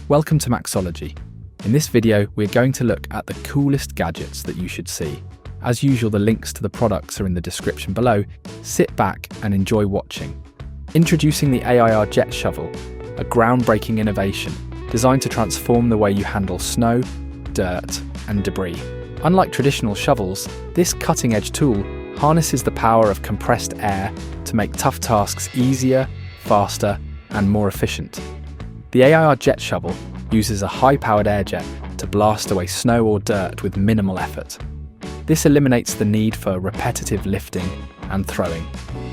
Welcome to Maexology. In this video, we're going to look at the coolest gadgets that you should see. As usual, the links to the products are in the description below. Sit back and enjoy watching. Introducing the AIR Jet Shovel, a groundbreaking innovation designed to transform the way you handle snow, dirt, and debris. Unlike traditional shovels, this cutting-edge tool harnesses the power of compressed air to make tough tasks easier, faster, and more efficient. The AIR Jet Shovel uses a high-powered air jet to blast away snow or dirt with minimal effort. This eliminates the need for repetitive lifting and throwing,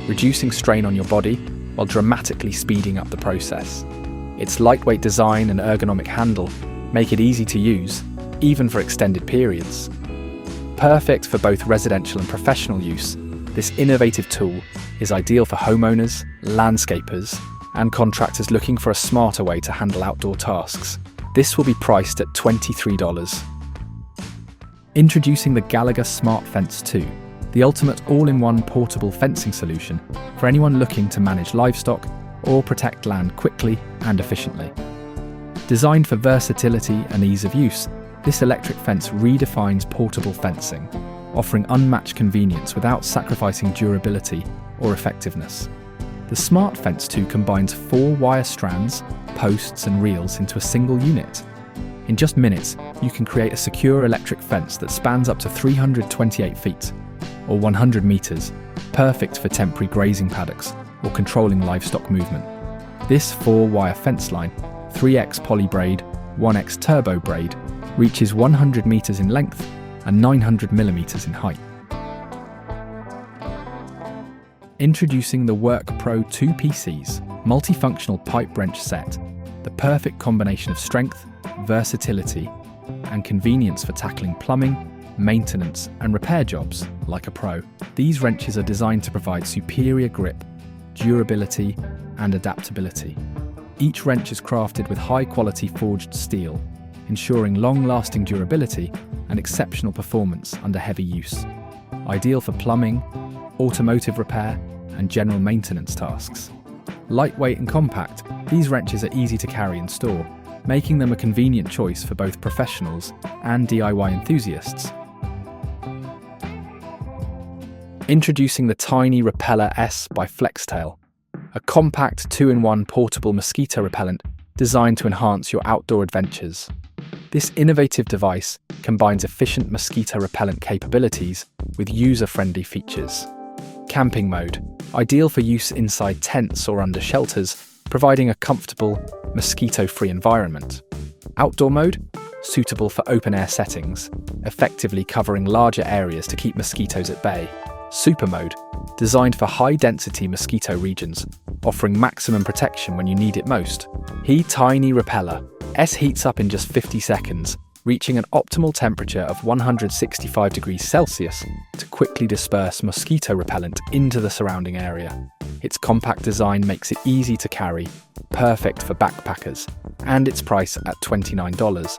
reducing strain on your body while dramatically speeding up the process. Its lightweight design and ergonomic handle make it easy to use, even for extended periods. Perfect for both residential and professional use, this innovative tool is ideal for homeowners, landscapers, and contractors looking for a smarter way to handle outdoor tasks. This will be priced at $23. Introducing the Gallagher Smart Fence 2, the ultimate all-in-one portable fencing solution for anyone looking to manage livestock or protect land quickly and efficiently. Designed for versatility and ease of use, this electric fence redefines portable fencing, offering unmatched convenience without sacrificing durability or effectiveness. The Smart Fence 2 combines 4 wire strands, posts and reels into a single unit. In just minutes, you can create a secure electric fence that spans up to 328 feet, or 100 meters, perfect for temporary grazing paddocks or controlling livestock movement. This 4-wire fence line, 3x poly braid, 1x turbo braid, reaches 100 meters in length and 900 millimeters in height. Introducing the Workpro 2 PCs Multifunctional Pipe Wrench Set, the perfect combination of strength, versatility, and convenience for tackling plumbing, maintenance, and repair jobs like a pro. These wrenches are designed to provide superior grip, durability, and adaptability. Each wrench is crafted with high-quality forged steel, ensuring long-lasting durability and exceptional performance under heavy use. Ideal for plumbing, automotive repair, and general maintenance tasks. Lightweight and compact, these wrenches are easy to carry and store, making them a convenient choice for both professionals and DIY enthusiasts. Introducing the tiny Repeller S by Flextail, a compact 2-in-1 portable mosquito repellent designed to enhance your outdoor adventures. This innovative device combines efficient mosquito repellent capabilities with user-friendly features. Camping mode, ideal for use inside tents or under shelters, providing a comfortable, mosquito-free environment. Outdoor mode, suitable for open-air settings, effectively covering larger areas to keep mosquitoes at bay. Super mode, designed for high-density mosquito regions, offering maximum protection when you need it most. Tiny Repeller S heats up in just 50 seconds, reaching an optimal temperature of 165 degrees Celsius to quickly disperse mosquito repellent into the surrounding area. Its compact design makes it easy to carry, perfect for backpackers, and its price at $29.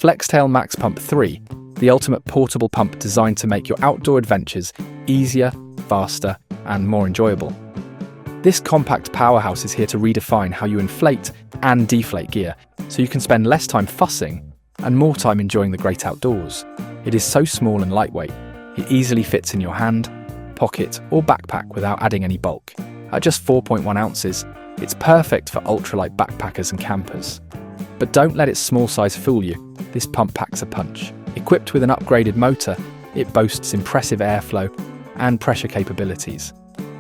Flextail MAX PUMP 3, the ultimate portable pump designed to make your outdoor adventures easier, faster, and more enjoyable. This compact powerhouse is here to redefine how you inflate and deflate gear, so you can spend less time fussing and more time enjoying the great outdoors. It is so small and lightweight, it easily fits in your hand, pocket, or backpack without adding any bulk. At just 4.1 ounces, it's perfect for ultralight backpackers and campers. But don't let its small size fool you, this pump packs a punch. Equipped with an upgraded motor, it boasts impressive airflow and pressure capabilities,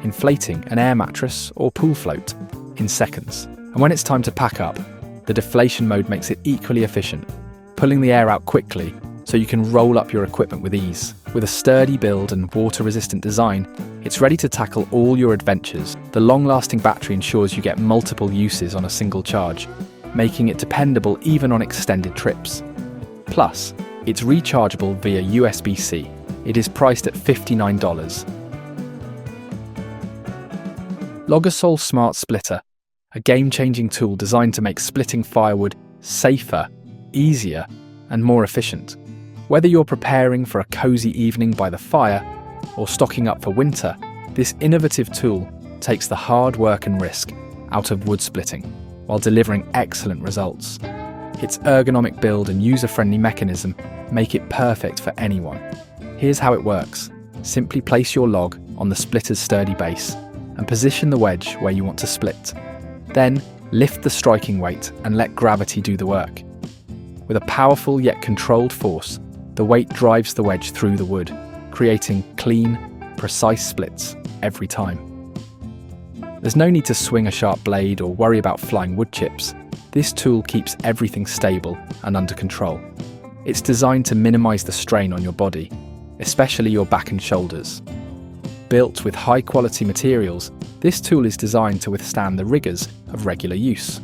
inflating an air mattress or pool float in seconds. And when it's time to pack up, the deflation mode makes it equally efficient, pulling the air out quickly so you can roll up your equipment with ease. With a sturdy build and water-resistant design, it's ready to tackle all your adventures. The long-lasting battery ensures you get multiple uses on a single charge, making it dependable even on extended trips. Plus, it's rechargeable via USB-C. It is priced at $59. Logosol Smart Splitter, a game-changing tool designed to make splitting firewood safer, easier, and more efficient. Whether you're preparing for a cozy evening by the fire or stocking up for winter, this innovative tool takes the hard work and risk out of wood splitting while delivering excellent results. Its ergonomic build and user-friendly mechanism make it perfect for anyone. Here's how it works. Simply place your log on the splitter's sturdy base and position the wedge where you want to split. Then, lift the striking weight and let gravity do the work. With a powerful yet controlled force, the weight drives the wedge through the wood, creating clean, precise splits every time. There's no need to swing a sharp blade or worry about flying wood chips. This tool keeps everything stable and under control. It's designed to minimize the strain on your body, especially your back and shoulders. Built with high-quality materials, this tool is designed to withstand the rigors of regular use.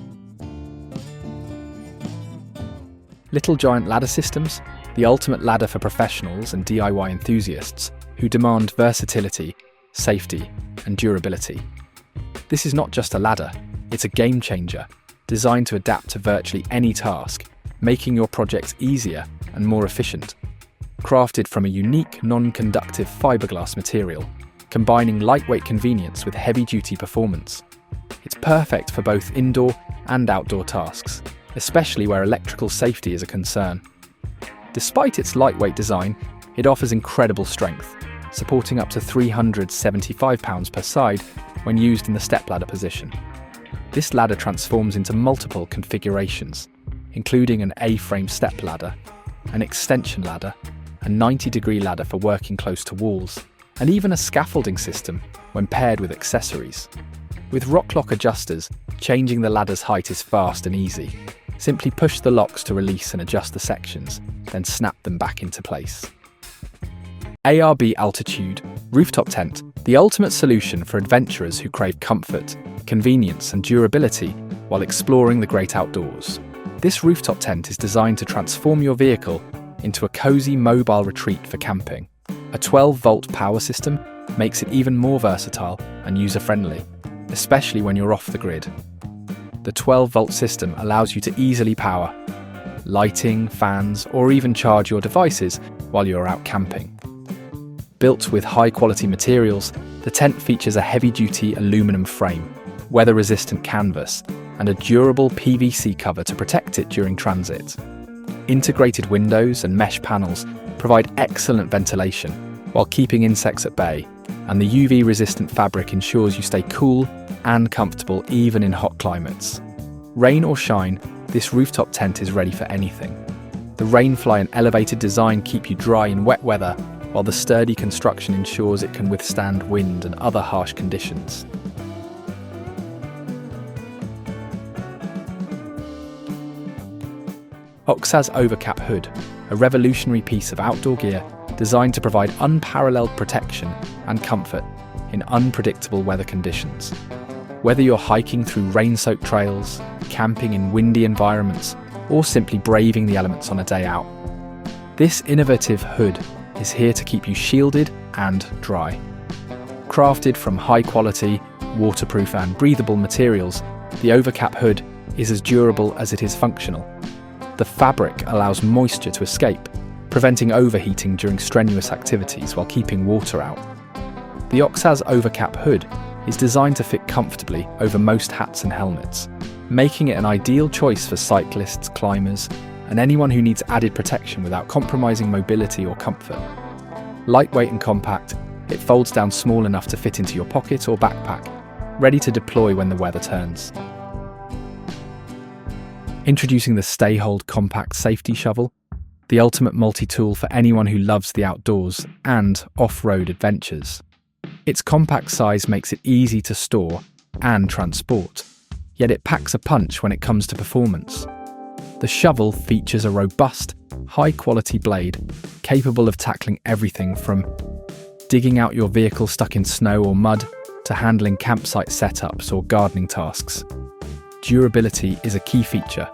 Little Giant Ladder Systems, the ultimate ladder for professionals and DIY enthusiasts who demand versatility, safety, and durability. This is not just a ladder, it's a game changer, designed to adapt to virtually any task, making your projects easier and more efficient. Crafted from a unique non-conductive fiberglass material, combining lightweight convenience with heavy-duty performance. It's perfect for both indoor and outdoor tasks, especially where electrical safety is a concern. Despite its lightweight design, it offers incredible strength, supporting up to 375 pounds per side when used in the stepladder position. This ladder transforms into multiple configurations, including an A-frame step ladder, an extension ladder, a 90-degree ladder for working close to walls, and even a scaffolding system when paired with accessories. With rock-lock adjusters, changing the ladder's height is fast and easy. Simply push the locks to release and adjust the sections, then snap them back into place. ARB Altitude Rooftop Tent, the ultimate solution for adventurers who crave comfort, convenience and durability while exploring the great outdoors. This rooftop tent is designed to transform your vehicle into a cozy mobile retreat for camping. A 12-volt power system makes it even more versatile and user-friendly, especially when you're off the grid. The 12-volt system allows you to easily power lighting, fans, or even charge your devices while you're out camping. Built with high-quality materials, the tent features a heavy-duty aluminum frame, weather-resistant canvas, and a durable PVC cover to protect it during transit. Integrated windows and mesh panels provide excellent ventilation while keeping insects at bay, and the UV-resistant fabric ensures you stay cool and comfortable even in hot climates. Rain or shine, this rooftop tent is ready for anything. The rainfly and elevated design keep you dry in wet weather, while the sturdy construction ensures it can withstand wind and other harsh conditions. Oxaz Overcap Hood, a revolutionary piece of outdoor gear designed to provide unparalleled protection and comfort in unpredictable weather conditions. Whether you're hiking through rain-soaked trails, camping in windy environments, or simply braving the elements on a day out, this innovative hood is here to keep you shielded and dry. Crafted from high-quality, waterproof and breathable materials, the Overcap hood is as durable as it is functional. The fabric allows moisture to escape, preventing overheating during strenuous activities while keeping water out. The Oxaz Overcap hood is designed to fit comfortably over most hats and helmets, making it an ideal choice for cyclists, climbers, and anyone who needs added protection without compromising mobility or comfort. Lightweight and compact, it folds down small enough to fit into your pocket or backpack, ready to deploy when the weather turns. Introducing the Stayhold Compact Safety Shovel, the ultimate multi-tool for anyone who loves the outdoors and off-road adventures. Its compact size makes it easy to store and transport, yet it packs a punch when it comes to performance. The shovel features a robust, high-quality blade capable of tackling everything from digging out your vehicle stuck in snow or mud to handling campsite setups or gardening tasks. Durability is a key feature.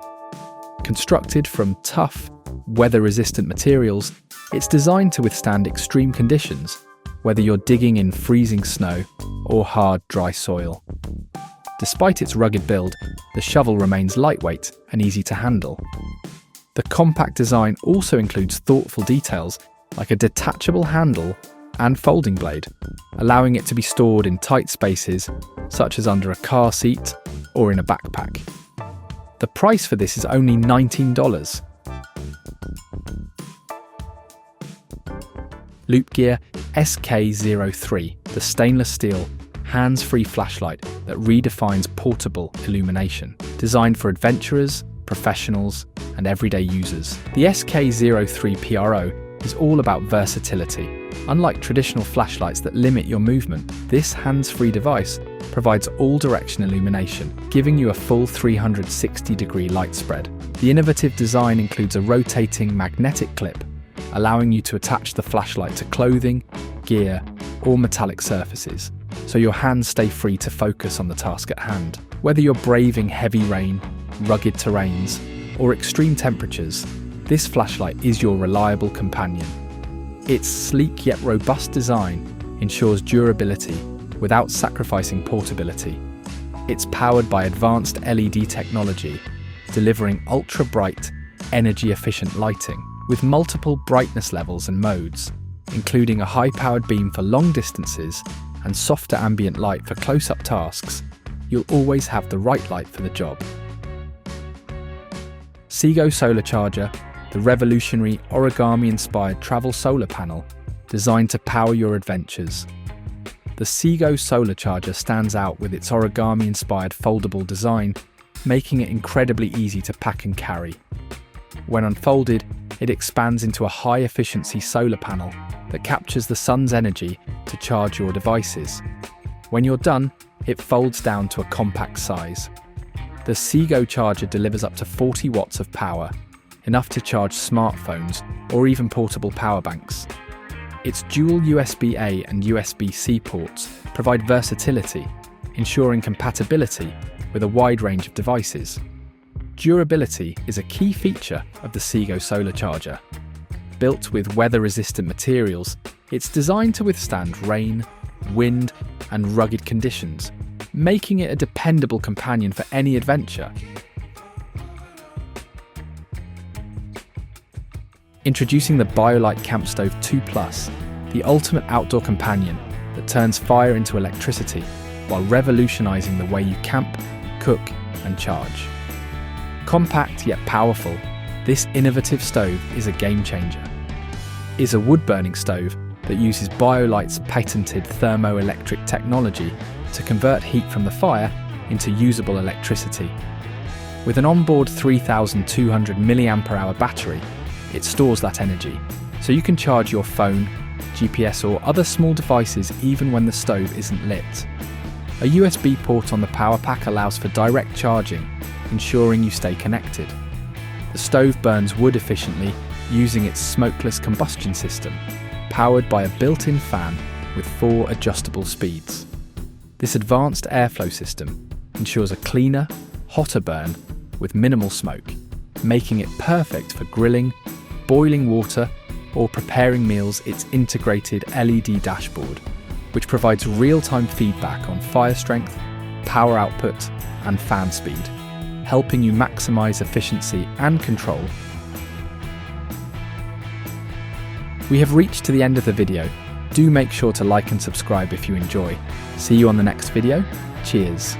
Constructed from tough, weather-resistant materials, it's designed to withstand extreme conditions, whether you're digging in freezing snow or hard, dry soil. Despite its rugged build, the shovel remains lightweight and easy to handle. The compact design also includes thoughtful details like a detachable handle and folding blade, allowing it to be stored in tight spaces, such as under a car seat or in a backpack. The price for this is only $19. Loop Gear SK03, the stainless steel, hands-free flashlight that redefines portable illumination, designed for adventurers, professionals, and everyday users. The SK03 PRO is all about versatility. Unlike traditional flashlights that limit your movement, this hands-free device provides all-direction illumination, giving you a full 360-degree light spread. The innovative design includes a rotating magnetic clip, allowing you to attach the flashlight to clothing, gear, or metallic surfaces, so your hands stay free to focus on the task at hand. Whether you're braving heavy rain, rugged terrains, or extreme temperatures, this flashlight is your reliable companion. Its sleek yet robust design ensures durability without sacrificing portability. It's powered by advanced LED technology, delivering ultra-bright, energy-efficient lighting with multiple brightness levels and modes, including a high-powered beam for long distances and softer ambient light for close-up tasks. You'll always have the right light for the job. Sego Solar Charger, the revolutionary origami-inspired travel solar panel designed to power your adventures. The Sego Solar Charger stands out with its origami-inspired foldable design, making it incredibly easy to pack and carry. When unfolded, it expands into a high-efficiency solar panel that captures the sun's energy to charge your devices. When you're done, it folds down to a compact size. The Sego Charger delivers up to 40 watts of power, enough to charge smartphones or even portable power banks. Its dual USB-A and USB-C ports provide versatility, ensuring compatibility with a wide range of devices. Durability is a key feature of the Sego Solar Charger. Built with weather-resistant materials, it's designed to withstand rain, wind, and rugged conditions, making it a dependable companion for any adventure. Introducing the Biolite CampStove 2 Plus, the ultimate outdoor companion that turns fire into electricity while revolutionizing the way you camp, cook, and charge. Compact yet powerful, this innovative stove is a game changer. It's a wood-burning stove that uses Biolite's patented thermoelectric technology to convert heat from the fire into usable electricity. With an onboard 3,200 mAh battery, it stores that energy, so you can charge your phone, GPS or other small devices even when the stove isn't lit. A USB port on the power pack allows for direct charging, ensuring you stay connected. The stove burns wood efficiently using its smokeless combustion system, powered by a built-in fan with 4 adjustable speeds. This advanced airflow system ensures a cleaner, hotter burn with minimal smoke, making it perfect for grilling, boiling water, or preparing meals. Its integrated LED dashboard, which provides real-time feedback on fire strength, power output, and fan speed, helping you maximize efficiency and control. We have reached to the end of the video. Do make sure to like and subscribe if you enjoy. See you on the next video. Cheers.